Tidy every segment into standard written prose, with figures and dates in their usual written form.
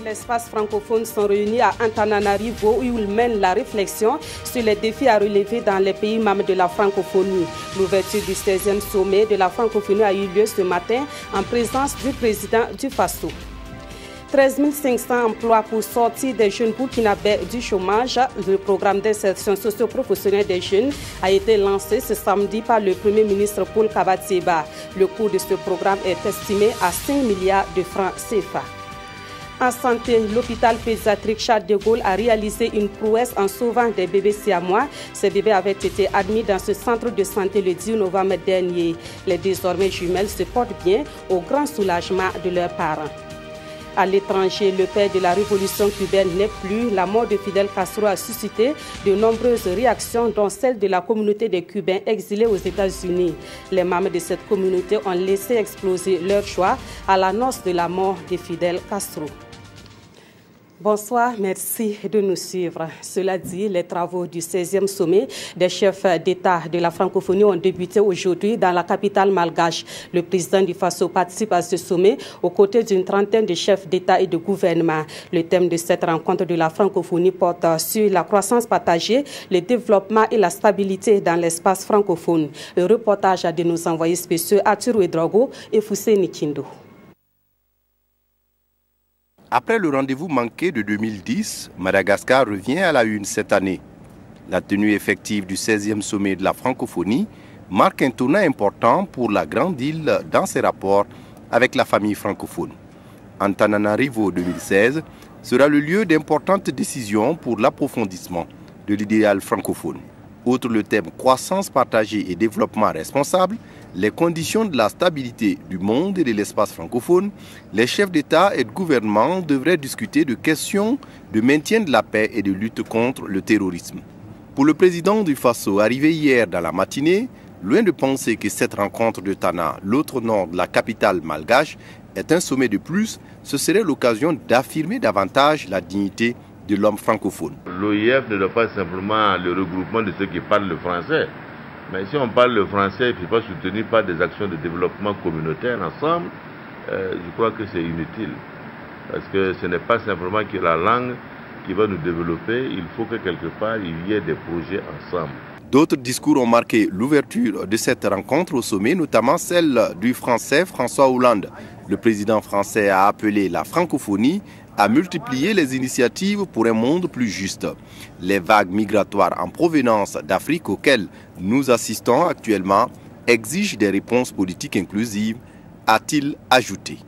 l'espace francophone sont réunis à Antananarivo où ils mènent la réflexion sur les défis à relever dans les pays membres de la francophonie. L'ouverture du 16e sommet de la francophonie a eu lieu ce matin en présence du président du Faso. 13 500 emplois pour sortir des jeunes burkinabés du chômage. Le programme d'insertion socio-professionnelle des jeunes a été lancé ce samedi par le Premier ministre Paul Kabateba. Le coût de ce programme est estimé à 5 milliards de francs CFA. En santé, l'hôpital pédiatrique Charles de Gaulle a réalisé une prouesse en sauvant des bébés siamois. Ces bébés avaient été admis dans ce centre de santé le 10 novembre dernier. Les désormais jumelles se portent bien au grand soulagement de leurs parents. À l'étranger, le père de la révolution cubaine n'est plus. La mort de Fidel Castro a suscité de nombreuses réactions, dont celle de la communauté des Cubains exilés aux États-Unis. Les membres de cette communauté ont laissé exploser leur joie à l'annonce de la mort de Fidel Castro. Bonsoir, merci de nous suivre. Cela dit, les travaux du 16e sommet des chefs d'État de la francophonie ont débuté aujourd'hui dans la capitale malgache. Le président du Faso participe à ce sommet aux côtés d'une trentaine de chefs d'État et de gouvernement. Le thème de cette rencontre de la francophonie porte sur la croissance partagée, le développement et la stabilité dans l'espace francophone. Le reportage de nos envoyés spéciaux Arthur Ouedraogo et Foussé Nikindo. Après le rendez-vous manqué de 2010, Madagascar revient à la une cette année. La tenue effective du 16e sommet de la francophonie marque un tournant important pour la grande île dans ses rapports avec la famille francophone. Antananarivo 2016 sera le lieu d'importantes décisions pour l'approfondissement de l'idéal francophone. Outre le thème croissance partagée et développement responsable, les conditions de la stabilité du monde et de l'espace francophone, les chefs d'État et de gouvernement devraient discuter de questions de maintien de la paix et de lutte contre le terrorisme. Pour le président du Faso, arrivé hier dans la matinée, loin de penser que cette rencontre de Tana, l'autre nord de la capitale malgache, est un sommet de plus, ce serait l'occasion d'affirmer davantage la dignité de l'homme francophone. L'OIF ne doit pas simplement le regroupement de ceux qui parlent le français. Mais si on parle le français, il ne faut pas soutenir par des actions de développement communautaire ensemble, je crois que c'est inutile. Parce que ce n'est pas simplement que la langue qui va nous développer, il faut que quelque part il y ait des projets ensemble. D'autres discours ont marqué l'ouverture de cette rencontre au sommet, notamment celle du Français François Hollande. Le président français a appelé la francophonie à multiplier les initiatives pour un monde plus juste. Les vagues migratoires en provenance d'Afrique auxquelles nous assistons actuellement exigent des réponses politiques inclusives, a-t-il ajouté.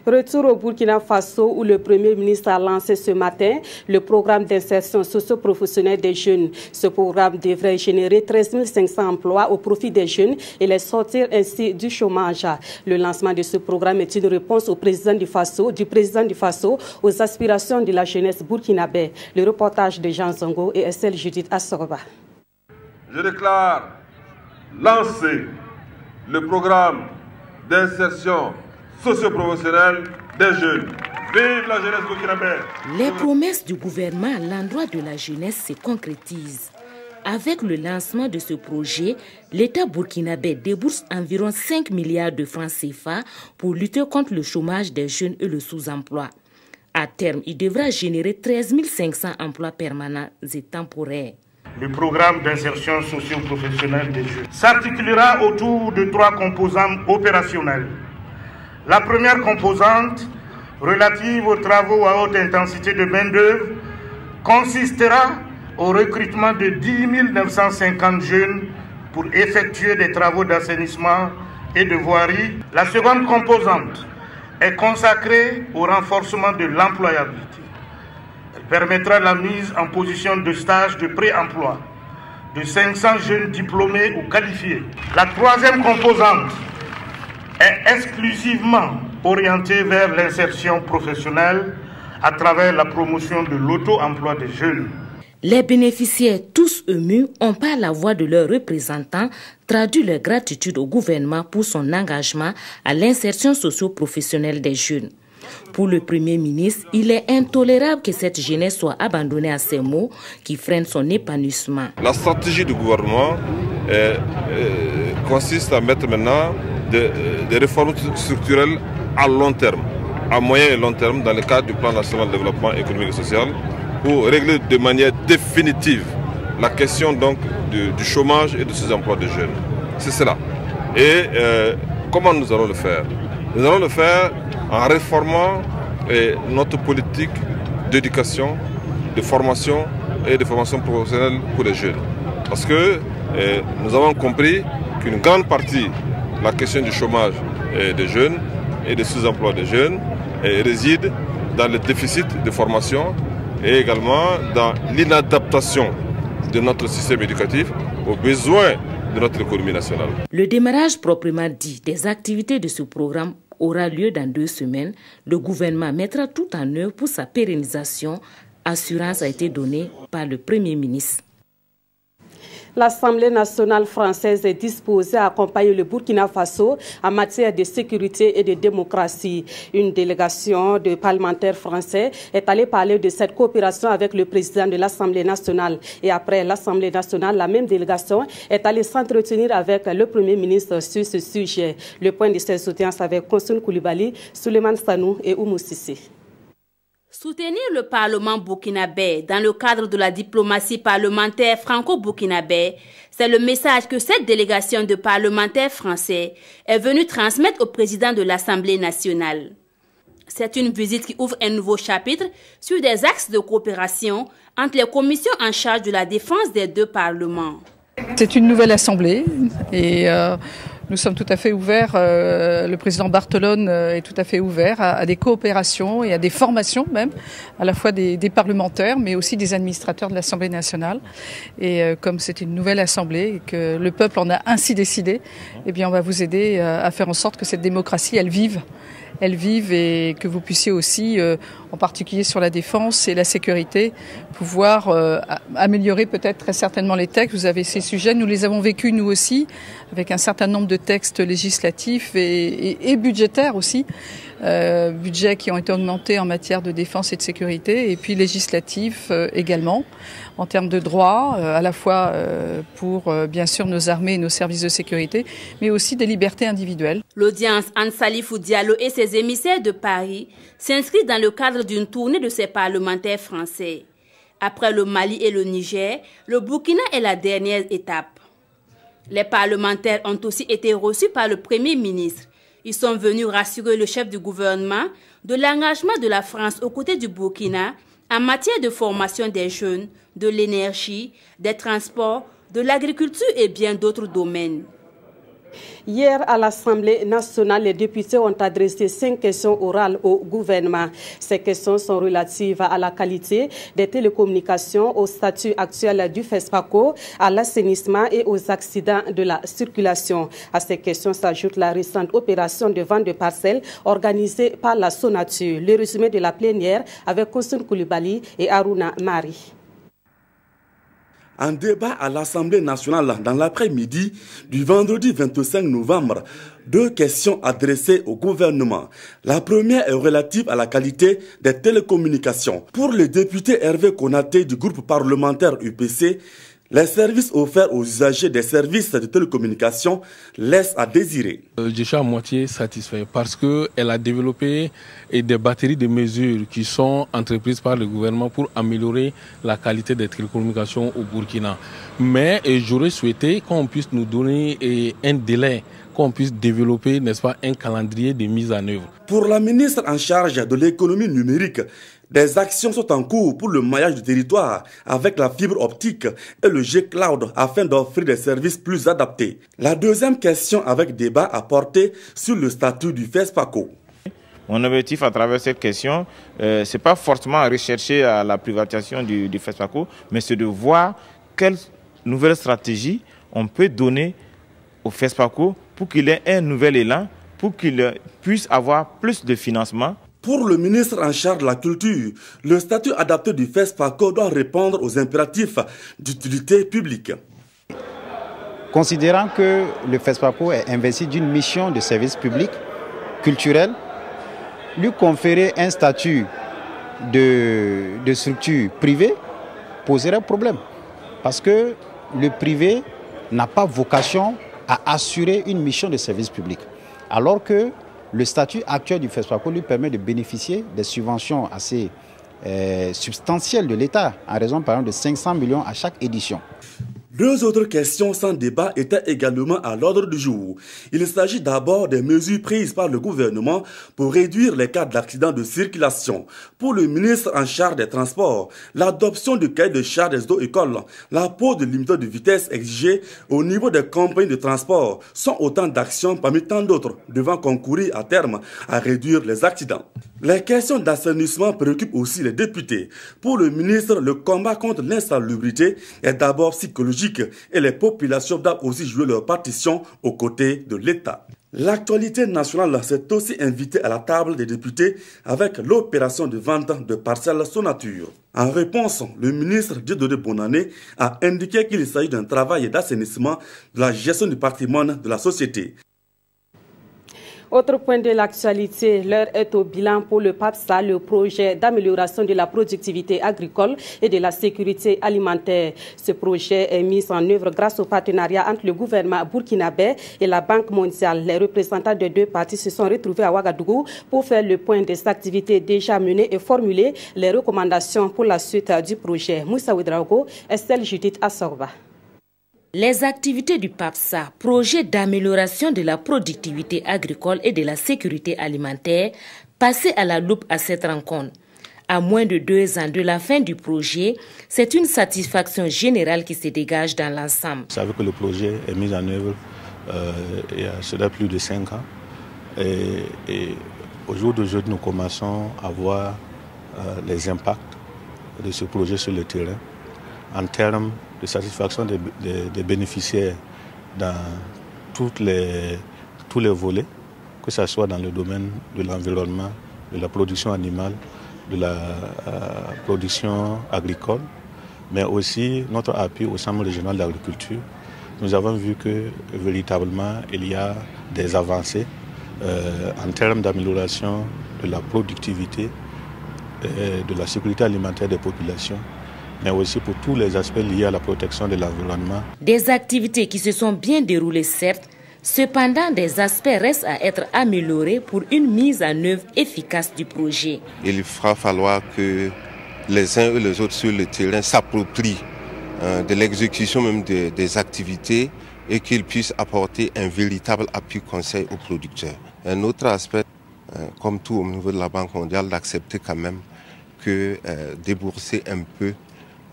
Retour au Burkina Faso où le Premier ministre a lancé ce matin le programme d'insertion socio-professionnelle des jeunes. Ce programme devrait générer 13 500 emplois au profit des jeunes et les sortir ainsi du chômage. Le lancement de ce programme est une réponse du président du Faso aux aspirations de la jeunesse burkinabé. Le reportage de Jean Zongo et Estelle Judith Assorba. Je déclare lancer le programme d'insertion socio-professionnelle des jeunes. Vive la jeunesse burkinabé! Les promesses du gouvernement à l'endroit de la jeunesse se concrétisent. Avec le lancement de ce projet, l'État burkinabé débourse environ 5 milliards de francs CFA pour lutter contre le chômage des jeunes et le sous-emploi. À terme, il devra générer 13 500 emplois permanents et temporaires. Le programme d'insertion socio-professionnelle des jeunes s'articulera autour de 3 composantes opérationnelles. La première composante, relative aux travaux à haute intensité de main-d'œuvre, consistera au recrutement de 10 950 jeunes pour effectuer des travaux d'assainissement et de voirie. La seconde composante est consacrée au renforcement de l'employabilité. Elle permettra la mise en position de stage de pré-emploi de 500 jeunes diplômés ou qualifiés. La troisième composante est exclusivement orientée vers l'insertion professionnelle à travers la promotion de l'auto-emploi des jeunes. Les bénéficiaires, tous émus, ont par la voix de leurs représentants traduit leur gratitude au gouvernement pour son engagement à l'insertion socio-professionnelle des jeunes. Pour le Premier ministre, il est intolérable que cette jeunesse soit abandonnée à ces maux qui freinent son épanouissement. La stratégie du gouvernement consiste à mettre maintenant des réformes structurelles à long terme. à moyen et long terme dans le cadre du plan national de développement économique et social pour régler de manière définitive la question donc du chômage et de ces emplois de jeunes. C'est cela. Et comment nous allons le faire? Nous allons le faire en réformant notre politique d'éducation, de formation et de formation professionnelle pour les jeunes. Parce que nous avons compris qu'une grande partie de la question du chômage des jeunes et des sous-emplois des jeunes réside dans le déficit de formation et également dans l'inadaptation de notre système éducatif aux besoins de notre économie nationale. Le démarrage proprement dit des activités de ce programme aura lieu dans 2 semaines. Le gouvernement mettra tout en œuvre pour sa pérennisation. Assurance a été donnée par le Premier ministre. L'Assemblée nationale française est disposée à accompagner le Burkina Faso en matière de sécurité et de démocratie. Une délégation de parlementaires français est allée parler de cette coopération avec le président de l'Assemblée nationale. Et après l'Assemblée nationale, la même délégation est allée s'entretenir avec le Premier ministre sur ce sujet. Le point de cette audience avec Konsun Koulibaly, Souleymane Sanou et Oumou Sissé. Soutenir le Parlement burkinabé dans le cadre de la diplomatie parlementaire franco-burkinabé, c'est le message que cette délégation de parlementaires français est venue transmettre au président de l'Assemblée nationale. C'est une visite qui ouvre un nouveau chapitre sur des axes de coopération entre les commissions en charge de la défense des 2 parlements. C'est une nouvelle assemblée et nous sommes tout à fait ouverts, le président Barthelone est tout à fait ouvert à des coopérations et à des formations même, à la fois des parlementaires mais aussi des administrateurs de l'Assemblée nationale. Et comme c'est une nouvelle assemblée et que le peuple en a ainsi décidé, eh bien on va vous aider à faire en sorte que cette démocratie, elle vive et que vous puissiez aussi, en particulier sur la défense et la sécurité, pouvoir améliorer peut-être très certainement les textes. Vous avez ces sujets, nous les avons vécus nous aussi, avec un certain nombre de textes législatifs et budgétaires aussi, budgets qui ont été augmentés en matière de défense et de sécurité, et puis législatifs également, en termes de droits, à la fois pour bien sûr nos armées et nos services de sécurité, mais aussi des libertés individuelles. L'audience entre Salifou Diallo et ses émissaires de Paris s'inscrit dans le cadre d'une tournée de ces parlementaires français. Après le Mali et le Niger, le Burkina est la dernière étape. Les parlementaires ont aussi été reçus par le Premier ministre. Ils sont venus rassurer le chef du gouvernement de l'engagement de la France aux côtés du Burkina en matière de formation des jeunes, de l'énergie, des transports, de l'agriculture et bien d'autres domaines. Hier, à l'Assemblée nationale, les députés ont adressé 5 questions orales au gouvernement. Ces questions sont relatives à la qualité des télécommunications, au statut actuel du FESPACO, à l'assainissement et aux accidents de la circulation. À ces questions s'ajoute la récente opération de vente de parcelles organisée par la Sonature. Le résumé de la plénière avec Konsun Koulibaly et Aruna Mari. En débat à l'Assemblée nationale dans l'après-midi du vendredi 25 novembre, 2 questions adressées au gouvernement. La première est relative à la qualité des télécommunications. Pour le député Hervé Konaté du groupe parlementaire UPC, les services offerts aux usagers des services de télécommunications laissent à désirer. Je suis à moitié satisfait parce qu'elle a développé des batteries de mesures qui sont entreprises par le gouvernement pour améliorer la qualité des télécommunications au Burkina. Mais j'aurais souhaité qu'on puisse nous donner un délai, qu'on puisse développer, n'est-ce pas, un calendrier de mise en œuvre. Pour la ministre en charge de l'économie numérique, des actions sont en cours pour le maillage du territoire avec la fibre optique et le G-Cloud afin d'offrir des services plus adaptés. La deuxième question avec débat a porté sur le statut du FESPACO. Mon objectif à travers cette question, ce n'est pas forcément rechercher à la privatisation du FESPACO, mais c'est de voir quelle nouvelle stratégie on peut donner au FESPACO pour qu'il ait un nouvel élan, pour qu'il puisse avoir plus de financement. Pour le ministre en charge de la culture, le statut adapté du FESPACO doit répondre aux impératifs d'utilité publique. Considérant que le FESPACO est investi d'une mission de service public culturel, lui conférer un statut de structure privée poserait problème. Parce que le privé n'a pas vocation à assurer une mission de service public. Alors que le statut actuel du FESPACO lui permet de bénéficier des subventions assez substantielles de l'État, en raison par exemple de 500 millions à chaque édition. Deux autres questions sans débat étaient également à l'ordre du jour. Il s'agit d'abord des mesures prises par le gouvernement pour réduire les cas d'accidents de circulation. Pour le ministre en charge des Transports, l'adoption du cahier de charges des auto-écoles, la pose de limiteurs de vitesse exigés au niveau des compagnies de transport sont autant d'actions parmi tant d'autres devant concourir à terme à réduire les accidents. Les questions d'assainissement préoccupent aussi les députés. Pour le ministre, le combat contre l'insalubrité est d'abord psychologique et les populations doivent aussi jouer leur partition aux côtés de l'État. L'actualité nationale s'est aussi invitée à la table des députés avec l'opération de vente de parcelles Sonature. En réponse, le ministre Dieudonné Bonannée a indiqué qu'il s'agit d'un travail d'assainissement de la gestion du patrimoine de la société. Autre point de l'actualité, l'heure est au bilan pour le PAPSA, le projet d'amélioration de la productivité agricole et de la sécurité alimentaire. Ce projet est mis en œuvre grâce au partenariat entre le gouvernement burkinabé et la Banque mondiale. Les représentants des deux parties se sont retrouvés à Ouagadougou pour faire le point des activités déjà menées et formuler les recommandations pour la suite du projet. Moussa Ouedraogo, Estelle Judith Assorba. Les activités du PAPSA, projet d'amélioration de la productivité agricole et de la sécurité alimentaire, passaient à la loupe à cette rencontre. À moins de 2 ans de la fin du projet, c'est une satisfaction générale qui se dégage dans l'ensemble. Vous savez que le projet est mis en œuvre il y a cela plus de 5 ans. Et au jour d'aujourd'hui, nous commençons à voir les impacts de ce projet sur le terrain en termes de satisfaction des bénéficiaires dans tous les volets, que ce soit dans le domaine de l'environnement, de la production animale, de la production agricole, mais aussi notre appui au Centre régional d'agriculture. Nous avons vu que véritablement il y a des avancées en termes d'amélioration de la productivité et de la sécurité alimentaire des populations, mais aussi pour tous les aspects liés à la protection de l'environnement. Des activités qui se sont bien déroulées, certes, cependant des aspects restent à être améliorés pour une mise en œuvre efficace du projet. Il va falloir que les uns et les autres sur le terrain s'approprient de l'exécution même des activités et qu'ils puissent apporter un véritable appui conseil aux producteurs. Un autre aspect, comme tout au niveau de la Banque mondiale, d'accepter quand même que débourser un peu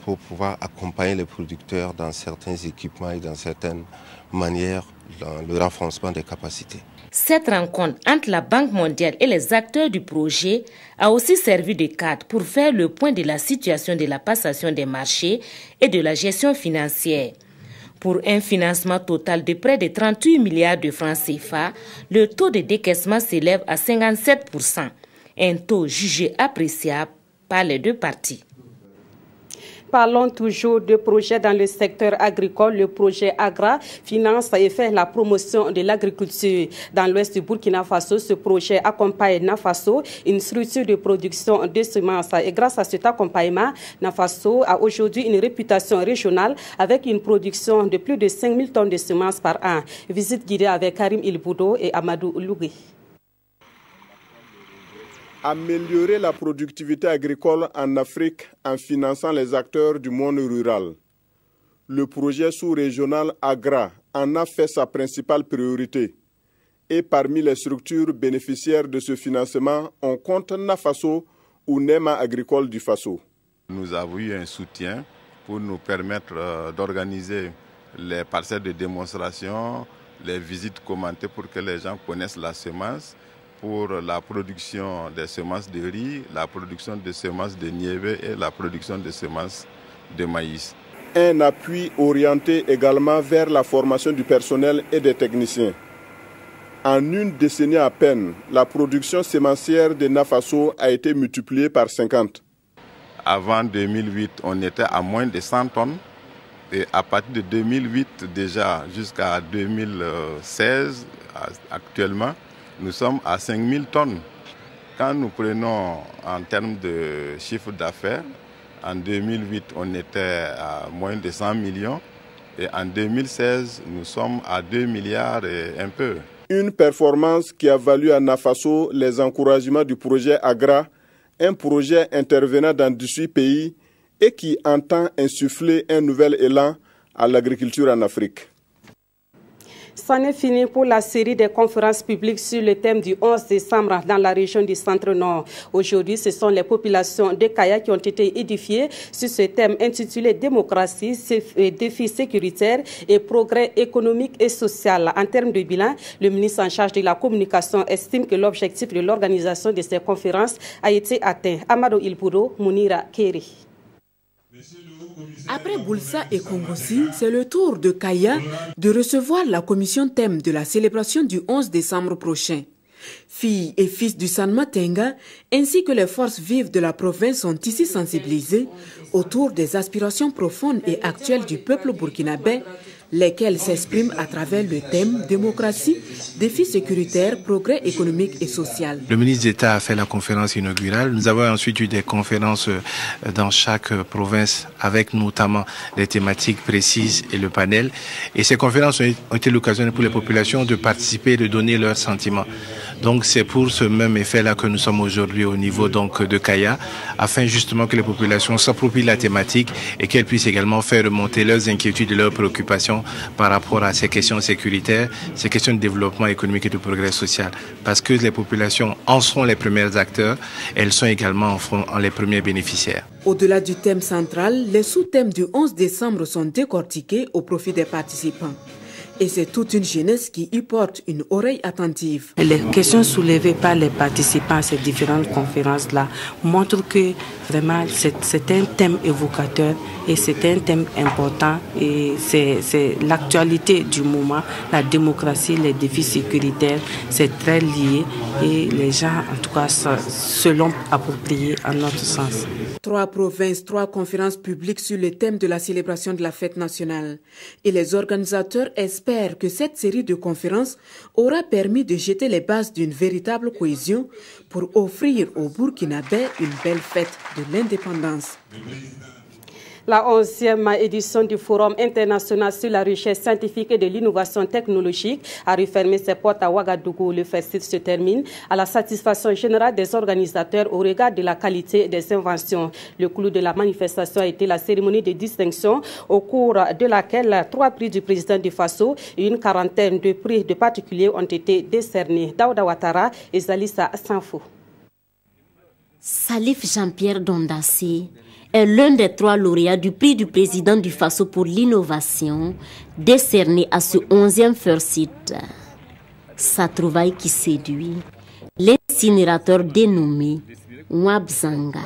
pour pouvoir accompagner les producteurs dans certains équipements et dans certaines manières dans le renforcement des capacités. Cette rencontre entre la Banque mondiale et les acteurs du projet a aussi servi de cadre pour faire le point de la situation de la passation des marchés et de la gestion financière. Pour un financement total de près de 38 milliards de francs CFA, le taux de décaissement s'élève à 57%, un taux jugé appréciable par les deux parties. Parlons toujours de projets dans le secteur agricole. Le projet AGRA finance et fait la promotion de l'agriculture. Dans l'ouest du Burkina Faso, ce projet accompagne Nafaso, une structure de production de semences. Et grâce à cet accompagnement, Nafaso a aujourd'hui une réputation régionale avec une production de plus de 5000 tonnes de semences par an. Visite guidée avec Karim Ilboudo et Amadou Lougui. Améliorer la productivité agricole en Afrique en finançant les acteurs du monde rural. Le projet sous-régional AGRA en a fait sa principale priorité. Et parmi les structures bénéficiaires de ce financement, on compte Nafaso ou NEMA agricole du Faso. Nous avons eu un soutien pour nous permettre d'organiser les parcelles de démonstration, les visites commentées pour que les gens connaissent la semence, pour la production des semences de riz, la production de semences de niébé et la production de semences de maïs. Un appui orienté également vers la formation du personnel et des techniciens. En une décennie à peine, la production sémencière de Nafaso a été multipliée par 50. Avant 2008, on était à moins de 100 tonnes. Et à partir de 2008 déjà jusqu'à 2016, actuellement, nous sommes à 5000 tonnes. Quand nous prenons en termes de chiffre d'affaires, en 2008, on était à moins de 100 millions. Et en 2016, nous sommes à 2 milliards et un peu. Une performance qui a valu à Nafaso les encouragements du projet AGRA, un projet intervenant dans 18 pays et qui entend insuffler un nouvel élan à l'agriculture en Afrique. C'en est fini pour la série des conférences publiques sur le thème du 11 décembre dans la région du Centre-Nord. Aujourd'hui, ce sont les populations de Kaya qui ont été édifiées sur ce thème intitulé « Démocratie, défis sécuritaires et progrès économique et social ». En termes de bilan, le ministre en charge de la communication estime que l'objectif de l'organisation de ces conférences a été atteint. Amadou Ilbouro, Mounira Keri. Après Boulsa et Kongossi, c'est le tour de Kaya de recevoir la commission thème de la célébration du 11 décembre prochain. Filles et fils du Sanma Tenga, ainsi que les forces vives de la province sont ici sensibilisés autour des aspirations profondes et actuelles du peuple burkinabé, lesquelles s'expriment à travers le thème démocratie, défis sécuritaires, progrès économique et social. Le ministre d'État a fait la conférence inaugurale. Nous avons ensuite eu des conférences dans chaque province avec notamment des thématiques précises et le panel. Et ces conférences ont été l'occasion pour les populations de participer et de donner leurs sentiments. Donc c'est pour ce même effet-là que nous sommes aujourd'hui au niveau donc de Kaya, afin justement que les populations s'approprient la thématique et qu'elles puissent également faire remonter leurs inquiétudes et leurs préoccupations par rapport à ces questions sécuritaires, ces questions de développement économique et de progrès social. Parce que les populations en sont les premiers acteurs, elles sont également en les premiers bénéficiaires. Au-delà du thème central, les sous-thèmes du 11 décembre sont décortiqués au profit des participants. Et c'est toute une jeunesse qui y porte une oreille attentive. Les questions soulevées par les participants à ces différentes conférences-là montrent que vraiment c'est un thème évocateur et c'est un thème important et c'est l'actualité du moment, la démocratie, les défis sécuritaires, c'est très lié et les gens en tout cas se l'ont approprié à notre sens. 3 provinces, 3 conférences publiques sur le thème de la célébration de la fête nationale. Et les organisateurs espèrent que cette série de conférences aura permis de jeter les bases d'une véritable cohésion pour offrir aux Burkinabés une belle fête de l'indépendance. La 11e édition du Forum international sur la recherche scientifique et de l'innovation technologique a refermé ses portes à Ouagadougou. Le festival se termine à la satisfaction générale des organisateurs au regard de la qualité des inventions. Le clou de la manifestation a été la cérémonie de distinction au cours de laquelle 3 prix du président du Faso et une quarantaine de prix de particuliers ont été décernés. Daouda Ouattara et Zalissa Sanfou. Salif Jean-Pierre Dondassi est l'un des 3 lauréats du prix du président du Faso pour l'innovation, décerné à ce 11e First Site. Sa trouvaille qui séduit, l'incinérateur dénommé Wabzanga,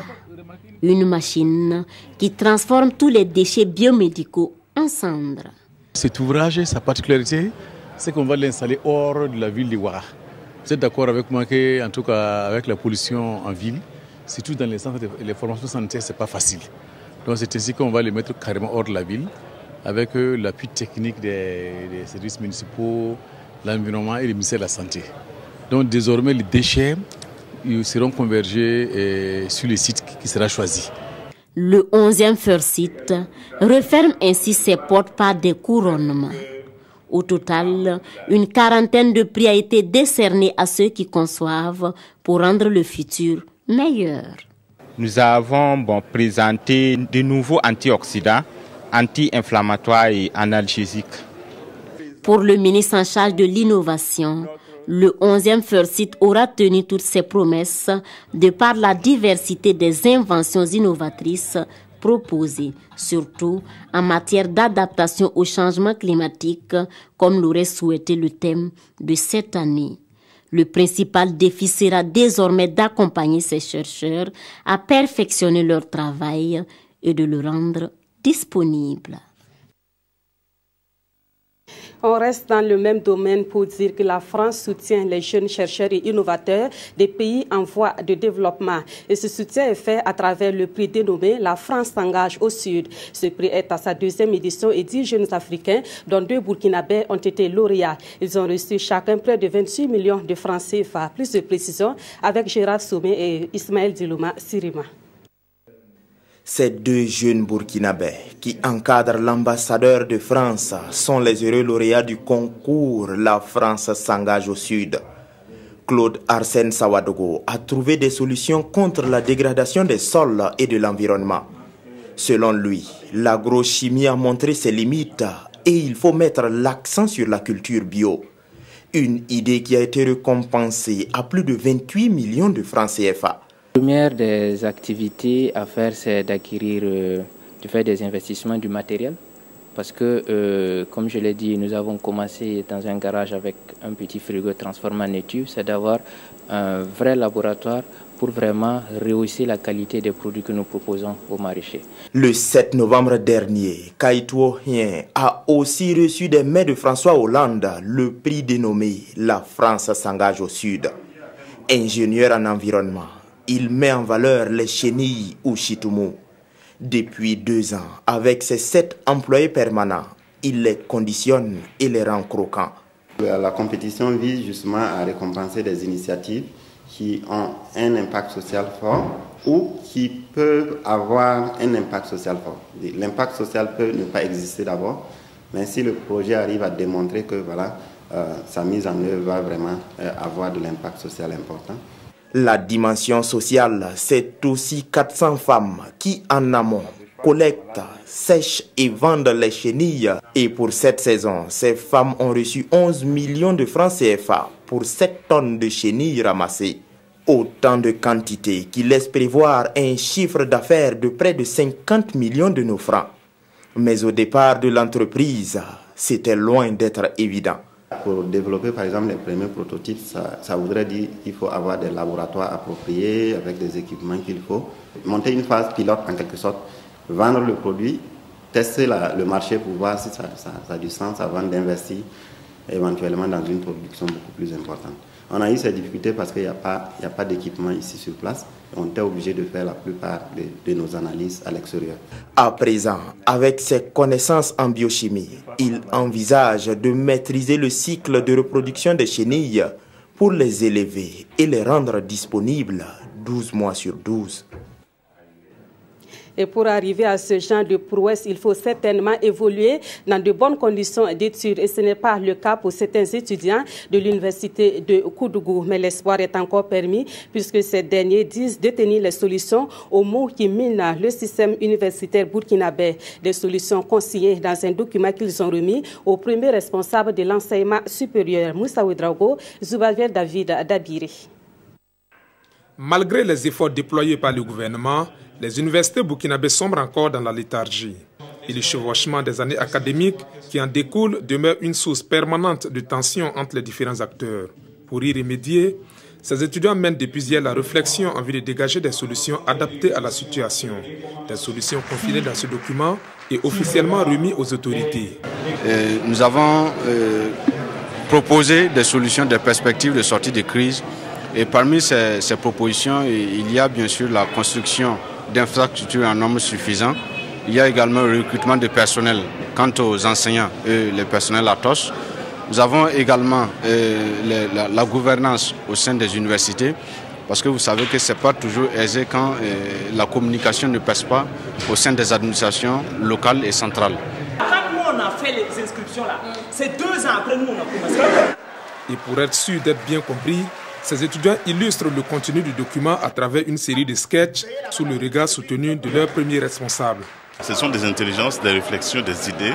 une machine qui transforme tous les déchets biomédicaux en cendres. Cet ouvrage, sa particularité, c'est qu'on va l'installer hors de la ville de Ouaga. Vous êtes d'accord avec moi qu'en tout cas avec la pollution en ville, surtout dans les centres, les formations sanitaires, ce n'est pas facile. Donc c'est ainsi qu'on va les mettre carrément hors de la ville, avec l'appui technique des services municipaux, l'environnement et le ministère de la Santé. Donc désormais, les déchets seront convergés sur le site qui sera choisi. Le 11e First Site referme ainsi ses portes par des couronnements. Au total, une quarantaine de prix a été décernés à ceux qui conçoivent pour rendre le futur meilleur. Nous avons présenté de nouveaux antioxydants, anti-inflammatoires et analgésiques. Pour le ministre en charge de l'innovation, le 11e First Site aura tenu toutes ses promesses de par la diversité des inventions innovatrices proposées, surtout en matière d'adaptation au changement climatique, comme l'aurait souhaité le thème de cette année. Le principal défi sera désormais d'accompagner ces chercheurs à perfectionner leur travail et de le rendre disponible. On reste dans le même domaine pour dire que la France soutient les jeunes chercheurs et innovateurs des pays en voie de développement. Et ce soutien est fait à travers le prix dénommé « La France s'engage au Sud ». Ce prix est à sa 2e édition et 10 jeunes Africains, dont 2 Burkinabés, ont été lauréats. Ils ont reçu chacun près de 28 millions de francs CFA. Plus de précisions avec Gérard Soumé et Ismaël Dilouma Sirima. Ces deux jeunes Burkinabés qui encadrent l'ambassadeur de France sont les heureux lauréats du concours La France s'engage au Sud. Claude Arsène Sawadogo a trouvé des solutions contre la dégradation des sols et de l'environnement. Selon lui, l'agrochimie a montré ses limites et il faut mettre l'accent sur la culture bio. Une idée qui a été récompensée à plus de 28 millions de francs CFA. La première des activités à faire, c'est d'acquérir, de faire des investissements du matériel. Parce que, comme je l'ai dit, nous avons commencé dans un garage avec un petit frigo transformé en étui. C'est d'avoir un vrai laboratoire pour vraiment rehausser la qualité des produits que nous proposons aux maraîchers. Le 7 novembre dernier, Kaïto Hien a aussi reçu des mains de François Hollande le prix dénommé « La France s'engage au Sud ». Ingénieur en environnement, il met en valeur les chenilles ou chitoumou. Depuis 2 ans, avec ses 7 employés permanents, il les conditionne et les rend croquants. La compétition vise justement à récompenser des initiatives qui ont un impact social fort ou qui peuvent avoir un impact social fort. L'impact social peut ne pas exister d'abord, mais si le projet arrive à démontrer que voilà, sa mise en œuvre va vraiment avoir de l'impact social important. La dimension sociale, c'est aussi 400 femmes qui, en amont, collectent, sèchent et vendent les chenilles. Et pour cette saison, ces femmes ont reçu 11 millions de francs CFA pour 7 tonnes de chenilles ramassées. Autant de quantités qui laissent prévoir un chiffre d'affaires de près de 50 millions de nos francs. Mais au départ de l'entreprise, c'était loin d'être évident. Pour développer par exemple les premiers prototypes, ça voudrait dire qu'il faut avoir des laboratoires appropriés avec des équipements qu'il faut. Monter une phase pilote en quelque sorte, vendre le produit, tester le marché pour voir si ça a du sens avant d'investir éventuellement dans une production beaucoup plus importante. On a eu ces difficultés parce qu'il n'y a pas d'équipement ici sur place. On était obligé de faire la plupart de nos analyses à l'extérieur. À présent, avec ses connaissances en biochimie, il envisage de maîtriser le cycle de reproduction des chenilles pour les élever et les rendre disponibles 12 mois sur 12. Et pour arriver à ce genre de prouesse, il faut certainement évoluer dans de bonnes conditions d'études. Et ce n'est pas le cas pour certains étudiants de l'université de Koudougou. Mais l'espoir est encore permis puisque ces derniers disent détenir les solutions aux maux qui minent le système universitaire burkinabé. Des solutions consignées dans un document qu'ils ont remis au premier responsable de l'enseignement supérieur, Moussa Ouedraogo, Zoubavier David Dabiri. Malgré les efforts déployés par le gouvernement, les universités burkinabées sombrent encore dans la léthargie. Et le chevauchement des années académiques qui en découlent demeure une source permanente de tension entre les différents acteurs. Pour y remédier, ces étudiants mènent depuis hier la réflexion en vue de dégager des solutions adaptées à la situation. Des solutions confinées dans ce document et officiellement remis aux autorités. Nous avons proposé des solutions, des perspectives de sortie de crise. Et parmi ces propositions, il y a bien sûr la construction d'infrastructures en nombre suffisant. Il y a également le recrutement de personnel quant aux enseignants et les personnels ATOS. Nous avons également la gouvernance au sein des universités, parce que vous savez que ce n'est pas toujours aisé quand la communication ne passe pas au sein des administrations locales et centrales. Quand nous on a fait les inscriptions là, c'est 2 ans après nous on a commencé. Et pour être sûr d'être bien compris, ces étudiants illustrent le contenu du document à travers une série de sketchs sous le regard soutenu de leur premier responsable. Ce sont des intelligences, des réflexions, des idées,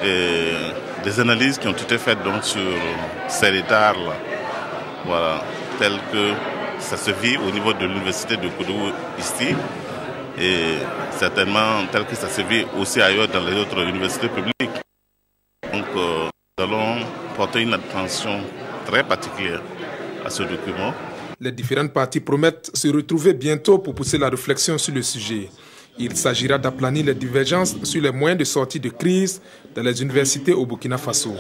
et des analyses qui ont été faites donc sur ces retards-là, voilà, tel que ça se vit au niveau de l'université de Koudougou ici, et certainement tel que ça se vit aussi ailleurs dans les autres universités publiques. Donc nous allons porter une attention très particulière à ce document. Les différentes parties promettent se retrouver bientôt pour pousser la réflexion sur le sujet. Il s'agira d'aplanir les divergences sur les moyens de sortie de crise dans les universités au Burkina Faso.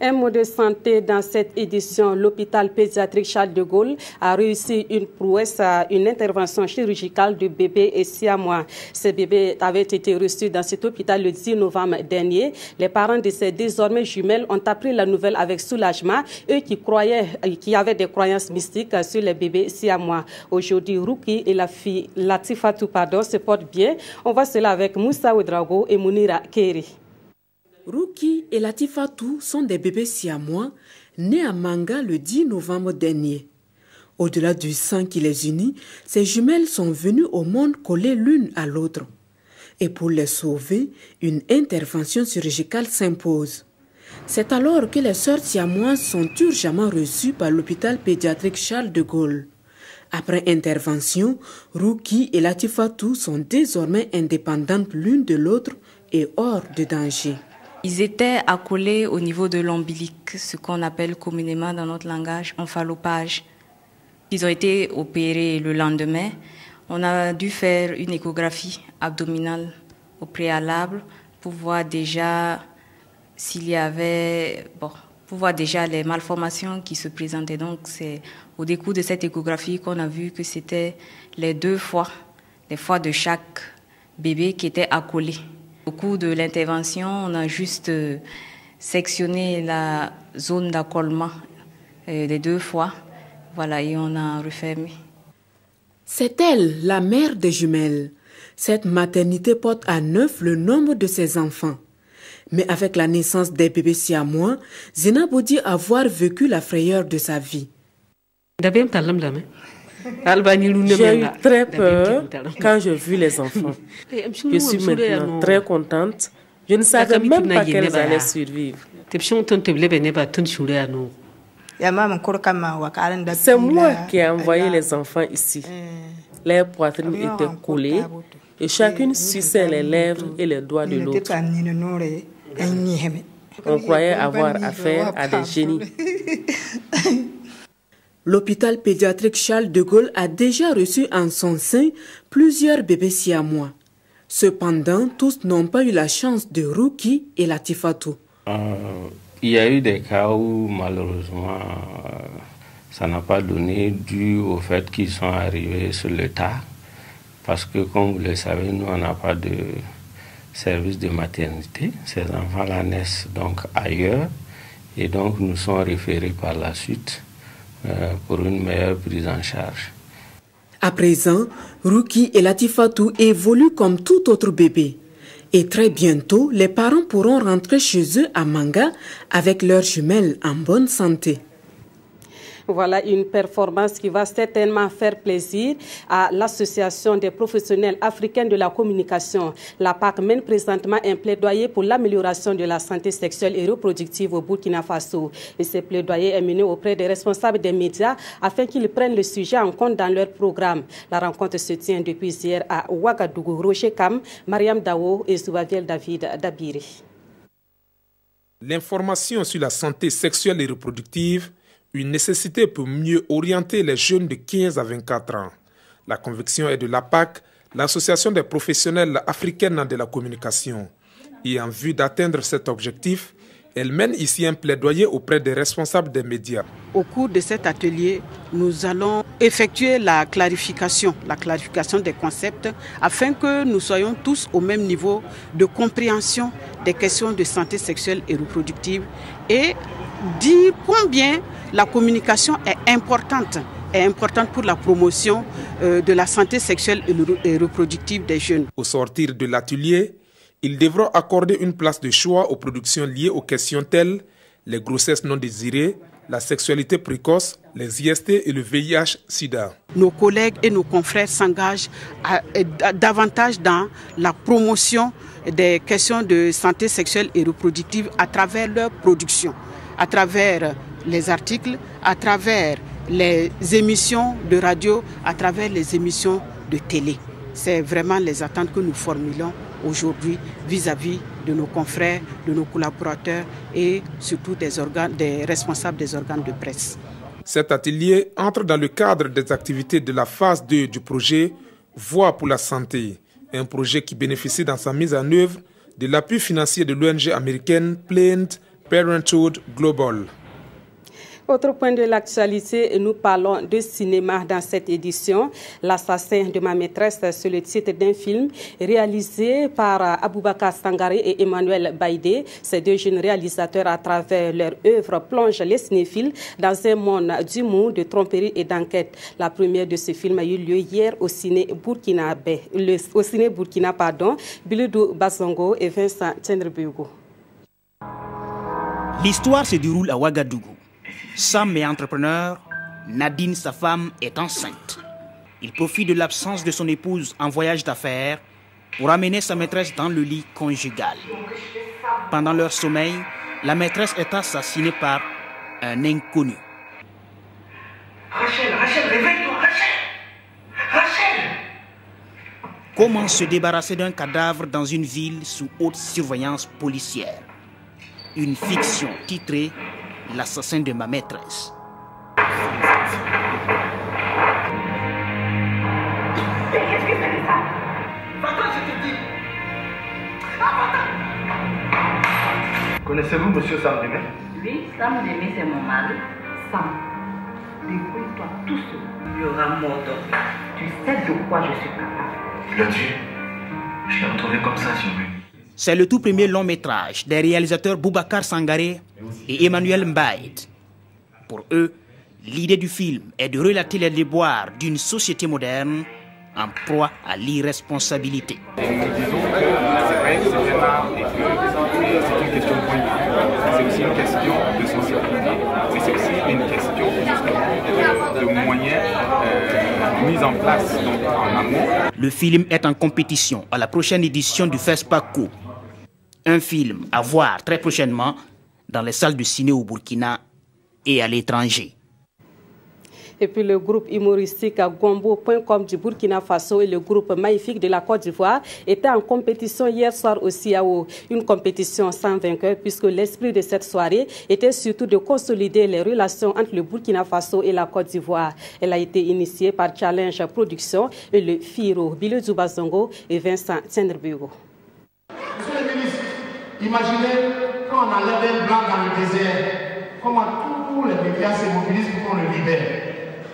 Un mot de santé dans cette édition. L'hôpital pédiatrique Charles de Gaulle a réussi une prouesse, une intervention chirurgicale de bébé et siamois. Ces bébés avaient été reçus dans cet hôpital le 10 novembre dernier. Les parents de ces désormais jumelles ont appris la nouvelle avec soulagement, eux qui avaient des croyances mystiques sur les bébés siamois. Aujourd'hui, Ruki et la fille Latifatou se portent bien. On voit cela avec Moussa Ouedraogo et Mounira Keri. Ruki et Latifatou sont des bébés siamois nés à Manga le 10 novembre dernier. Au-delà du sang qui les unit, ces jumelles sont venues au monde collées l'une à l'autre. Et pour les sauver, une intervention chirurgicale s'impose. C'est alors que les sœurs siamoises sont urgemment reçues par l'hôpital pédiatrique Charles de Gaulle. Après intervention, Ruki et Latifatou sont désormais indépendantes l'une de l'autre et hors de danger. Ils étaient accolés au niveau de l'ombilic, ce qu'on appelle communément dans notre langage enphallopage. Ils ont été opérés le lendemain. On a dû faire une échographie abdominale au préalable pour voir déjà s'il y avait, pour voir déjà les malformations qui se présentaient. Donc c'est au décours de cette échographie qu'on a vu que c'était les foies de chaque bébé qui étaient accolés. Au cours de l'intervention, on a juste sectionné la zone d'accollement des 2 foies. Voilà, et on a refermé. C'est elle, la mère des jumelles. Cette maternité porte à 9 le nombre de ses enfants. Mais avec la naissance des bébés siamois, Zainabou dit avoir vécu la frayeur de sa vie. J'ai eu très peur quand j'ai vu les enfants. Je suis maintenant très contente. Je ne savais même pas qu'elles allaient survivre. C'est moi qui ai envoyé les enfants ici. Leurs poitrines étaient collées et chacune suçait les lèvres et les doigts de l'autre. On croyait avoir affaire à des génies. L'hôpital pédiatrique Charles de Gaulle a déjà reçu en son sein plusieurs bébés siamois. Cependant, tous n'ont pas eu la chance de Ruki et Latifatou. Il y a eu des cas où malheureusement ça n'a pas donné dû au fait qu'ils sont arrivés sur le tas. Parce que comme vous le savez, nous on n'a pas de service de maternité. Ces enfants-là naissent donc ailleurs et donc nous sont référés par la suite pour une meilleure prise en charge. À présent, Ruki et Latifatou évoluent comme tout autre bébé. Et très bientôt, les parents pourront rentrer chez eux à Manga avec leurs jumelles en bonne santé. Voilà une performance qui va certainement faire plaisir à l'Association des professionnels africains de la communication. La PAC mène présentement un plaidoyer pour l'amélioration de la santé sexuelle et reproductive au Burkina Faso. Et ce plaidoyer est mené auprès des responsables des médias afin qu'ils prennent le sujet en compte dans leur programme. La rencontre se tient depuis hier à Ouagadougou. Rocher Kam, Mariam Dawo et Zoubaviel David Dabiri. L'information sur la santé sexuelle et reproductive, une nécessité pour mieux orienter les jeunes de 15 à 24 ans. La conviction est de l'APAC, l'Association des professionnels africains de la communication. Et en vue d'atteindre cet objectif, elle mène ici un plaidoyer auprès des responsables des médias. Au cours de cet atelier, nous allons effectuer la clarification des concepts afin que nous soyons tous au même niveau de compréhension des questions de santé sexuelle et reproductive et dire combien la communication est importante pour la promotion de la santé sexuelle et reproductive des jeunes. Au sortir de l'atelier, ils devront accorder une place de choix aux productions liées aux questions telles les grossesses non désirées, la sexualité précoce, les IST et le VIH-Sida. Nos collègues et nos confrères s'engagent davantage dans la promotion des questions de santé sexuelle et reproductive à travers leur production, à travers les articles, à travers les émissions de radio, à travers les émissions de télé. C'est vraiment les attentes que nous formulons aujourd'hui vis-à-vis de nos confrères, de nos collaborateurs et surtout des responsables des organes de presse. Cet atelier entre dans le cadre des activités de la phase 2 du projet Voix pour la santé, un projet qui bénéficie dans sa mise en œuvre de l'appui financier de l'ONG américaine Planned Parenthood Global. Autre point de l'actualité, nous parlons de cinéma dans cette édition. L'assassin de ma maîtresse, c'est le titre d'un film réalisé par Aboubakar Sangaré et Emmanuel Baïdé. Ces deux jeunes réalisateurs, à travers leur œuvre, plongent les cinéphiles dans un monde d'humour, de tromperie et d'enquête. La première de ce film a eu lieu hier au ciné Burkina, Biludou Basongo et Vincent Tchendrebego. L'histoire se déroule à Ouagadougou. Sam est entrepreneur, Nadine, sa femme, est enceinte. Il profite de l'absence de son épouse en voyage d'affaires pour amener sa maîtresse dans le lit conjugal. Pendant leur sommeil, la maîtresse est assassinée par un inconnu. Rachel, réveille-toi, Rachel! Comment se débarrasser d'un cadavre dans une ville sous haute surveillance policière? Une fiction titrée L'assassin de ma maîtresse. Connaissez-vous monsieur Sam Démé? Oui, Sam Démé, c'est mon mari. Sam, débrouille-toi tout seul. Il y aura mort d'homme. Tu sais de quoi je suis capable. Il a tué. Je l'ai retrouvé comme ça sur lui. C'est le tout premier long métrage des réalisateurs Boubacar Sangaré et Emmanuel Mbaïd. Pour eux, l'idée du film est de relater les déboires d'une société moderne en proie à l'irresponsabilité. Disons que c'est vrai, c'est un art et que c'est une question de point de vue, c'est aussi une question de sensibilité, mais c'est aussi une question justement de moyens mis en place donc, en amont. Le film est en compétition à la prochaine édition du FESPACO. Un film à voir très prochainement dans les salles de ciné au Burkina et à l'étranger. Et puis le groupe humoristique Gombo.com du Burkina Faso et le groupe Magnifique de la Côte d'Ivoire étaient en compétition hier soir au CIAO. Une compétition sans vainqueur puisque l'esprit de cette soirée était surtout de consolider les relations entre le Burkina Faso et la Côte d'Ivoire. Elle a été initiée par Challenge Production et le FIRO, Biludou Basongo et Vincent Tchendrebego. Monsieur le ministre, imaginez quand on enlève un blanc dans le désert, comment tous les médias se mobilisent pour qu'on le libère.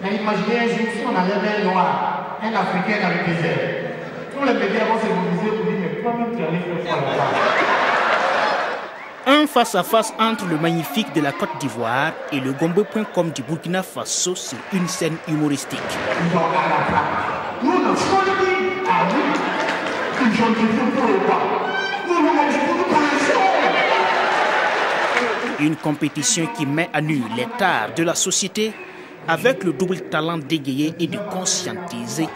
Mais imaginez un jour si on enlève un noir, un africain dans le désert. Tous les médias vont se mobiliser pour dire mais toi-même tu arrives à faire le Un face-à-face entre le Magnifique de la Côte d'Ivoire et le Gombo.com du Burkina Faso sur une scène humoristique. Nous, nous sommes dit, ah oui, ils ont dit pour le roi. Une compétition qui met à nu les tares de la société avec le double talent d'égayer et de conscientiser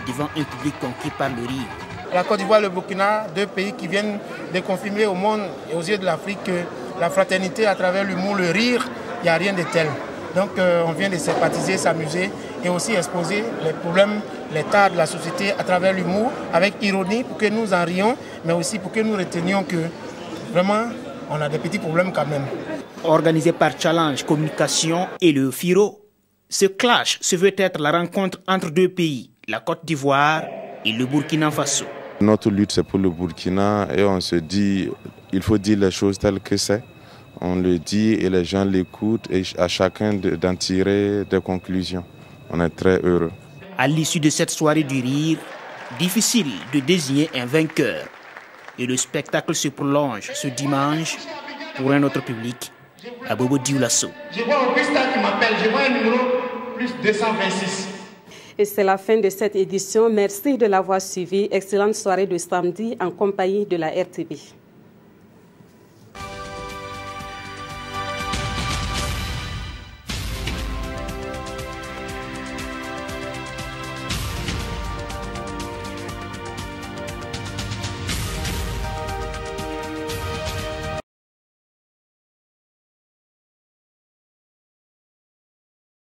devant un public conquis par le rire. La Côte d'Ivoire et le Burkina, deux pays qui viennent de confirmer au monde et aux yeux de l'Afrique que la fraternité à travers l'humour, le rire, il n'y a rien de tel. Donc on vient de sympathiser, s'amuser et aussi exposer les problèmes, les tares de la société à travers l'humour avec ironie pour que nous en rions, mais aussi pour que nous retenions que vraiment on a des petits problèmes quand même. Organisé par Challenge Communication et le FIRO, ce clash se veut être la rencontre entre deux pays, la Côte d'Ivoire et le Burkina Faso. Notre lutte c'est pour le Burkina et on se dit, il faut dire les choses telles que c'est. On le dit et les gens l'écoutent et à chacun d'en tirer des conclusions. On est très heureux. À l'issue de cette soirée du rire, difficile de désigner un vainqueur. Et le spectacle se prolonge ce dimanche pour un autre public à Bobo Dioulasso. Je vois Augusta qui m'appelle, je vois un numéro plus 226. Et c'est la fin de cette édition. Merci de l'avoir suivi. Excellente soirée de samedi en compagnie de la RTV.